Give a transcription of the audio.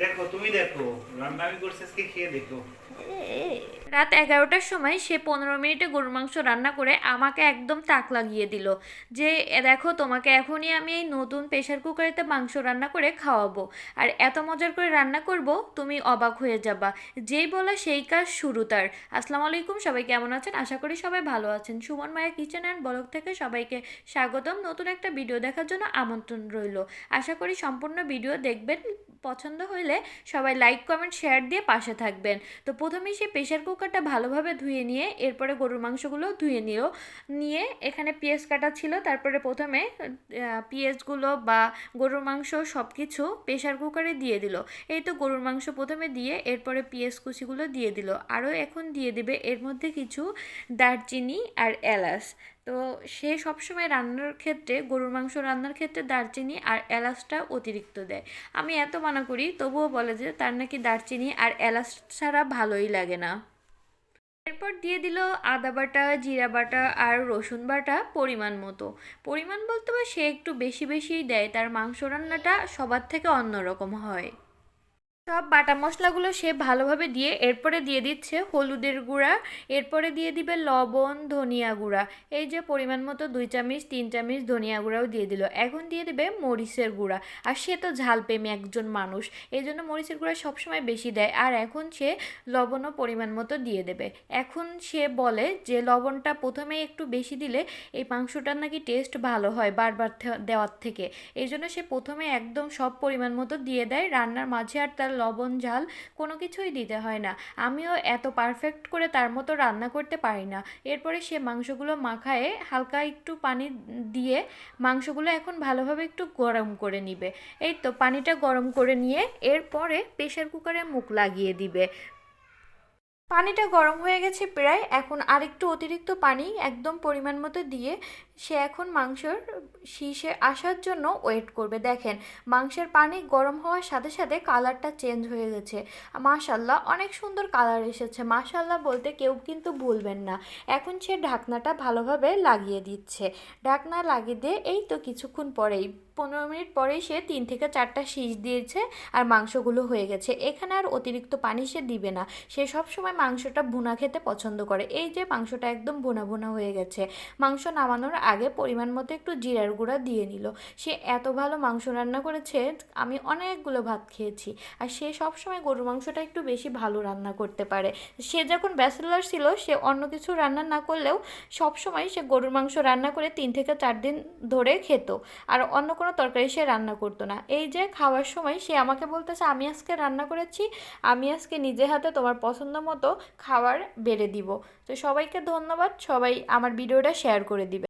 দেখো তুমি দেখো, রান্না আমি করছি আজকে, খেয়ে দেখো। রাত 11টার সময় সে 15 মিনিটে গরুর মাংস রান্না করে আমাকে একদম তাক লাগিয়ে দিল যে দেখো তোমাকে এখনই আমি এই নতুন প্রেশার কুকারেতে মাংস রান্না করে খাওয়াবো, আর এত মজার করে রান্না করব তুমি অবাক হয়ে যাবা। যেই বলা সেই কাজ শুরু তার। আসসালামু আলাইকুম, সবাই কেমন আছেন? আশা করি সবাই ভালো আছেন। সুমন মায়া কিচেন অ্যান্ড ব্লগ থেকে সবাইকে স্বাগতম। নতুন একটা ভিডিও দেখার জন্য আমন্ত্রণ রইল। আশা করি সম্পূর্ণ ভিডিও দেখবেন। পছন্দ হলে সবাই লাইক কমেন্ট শেয়ার দিয়ে পাশে থাকবেন। তো প্রথমেই সে প্রেশার কুকারটা ভালোভাবে ধুয়ে নিয়ে এরপরে গরুর মাংসগুলো ধুয়ে নিয়ে এখানে পেঁয়াজ কাটা ছিল, তারপরে প্রথমে পেঁয়াজগুলো বা গরুর মাংস সব কিছু প্রেশার কুকারে দিয়ে দিল। এই তো গরুর মাংস প্রথমে দিয়ে এরপরে পেঁয়াজ কুচিগুলো দিয়ে দিল, আরও এখন দিয়ে দেবে এর মধ্যে কিছু দারচিনি আর এলাচ। তো সে সবসময় রান্নার ক্ষেত্রে, গরুর মাংস রান্নার ক্ষেত্রে দারচিনি আর এলাচটা অতিরিক্ত দেয়। আমি এত মানা করি তবুও বলে যে তার নাকি দারচিনি আর এলাচ ছাড়া ভালোই লাগে না। এরপর দিয়ে দিল আদা বাটা, জিরা বাটা আর রসুন বাটা পরিমাণ মতো। পরিমাণ বলতে বা সে একটু বেশি বেশিই দেয়, তার মাংস রান্নাটা সবার থেকে অন্যরকম হয়। সব বাটা মশলাগুলো সে ভালোভাবে দিয়ে এরপরে দিয়ে দিচ্ছে হলুদের গুঁড়া, এরপরে দিয়ে দিবে লবণ, ধনিয়া গুঁড়া। এই যে পরিমাণ মতো 2 চামচ 3 চামচ ধনিয়া গুঁড়াও দিয়ে দিল। এখন দিয়ে দেবে মরিচের গুঁড়া, আর সে তো ঝালপ্রেমী একজন মানুষ, এই জন্য মরিচের গুঁড়া সবসময় বেশি দেয়। আর এখন সে লবণও পরিমাণ মতো দিয়ে দেবে। এখন সে বলে যে লবণটা প্রথমেই একটু বেশি দিলে এই মাংসটার নাকি টেস্ট ভালো হয় বারবার দেওয়ার থেকে। এই জন্য সে প্রথমে একদম সব পরিমাণ মতো দিয়ে দেয়। রান্নার মাঝে আর তার লবণ ঝাল কোনো কিছুই দিতে হয় না। আমিও এত পারফেক্ট করে তার মতো রান্না করতে পারি না। এরপরে সে মাংসগুলো মাখায়ে হালকা একটু পানি দিয়ে মাংসগুলো এখন ভালোভাবে একটু গরম করে নিবে। এই তো পানিটা গরম করে নিয়ে এরপরে প্রেশার কুকারে মুখ লাগিয়ে দিবে। পানিটা গরম হয়ে গেছে প্রায়, এখন আরেকটু অতিরিক্ত পানি একদম পরিমাণ মতো দিয়ে সে এখন মাংসর শীষে আসার জন্য ওয়েট করবে। দেখেন মাংসের পানি গরম হওয়ার সাথে সাথে কালারটা চেঞ্জ হয়ে গেছে। মাশাল্লাহ অনেক সুন্দর কালার এসেছে। মাশাল্লাহ বলতে কেউ কিন্তু ভুলবেন না। এখন সে ঢাকনাটা ভালোভাবে লাগিয়ে দিচ্ছে। ঢাকনা লাগিয়ে দিয়ে এই তো কিছুক্ষণ পরেই, 15 মিনিট পরেই সে 3 থেকে 4টা শীষ দিয়েছে আর মাংসগুলো হয়ে গেছে। এখানে আর অতিরিক্ত পানি সে দিবে না। সে সবসময় মাংসটা ভুনা খেতে পছন্দ করে। এই যে মাংসটা একদম ভুনা ভুনা হয়ে গেছে। মাংস নামানোর আগে পরিমাণ মতো একটু জিরার গুঁড়া দিয়ে নিল। সে এত ভালো মাংস রান্না করেছে, আমি অনেকগুলো ভাত খেয়েছি। আর সে সবসময় গরুর মাংসটা একটু বেশি ভালো রান্না করতে পারে। সে যখন ব্যাচেলার ছিল সে অন্য কিছু রান্না না করলেও সবসময় সে গরুর মাংস রান্না করে 3 থেকে 4 দিন ধরে খেত। আর অন্য কোনো তরকারি সে রান্না করতো না। এই যে খাওয়ার সময় সে আমাকে বলতেছে আমি আজকে রান্না করেছি, আমি আজকে নিজে হাতে তোমার পছন্দ মতো খাবার বেড়ে দিব। তো সবাইকে ধন্যবাদ, সবাই আমার ভিডিওটা শেয়ার করে দিবে।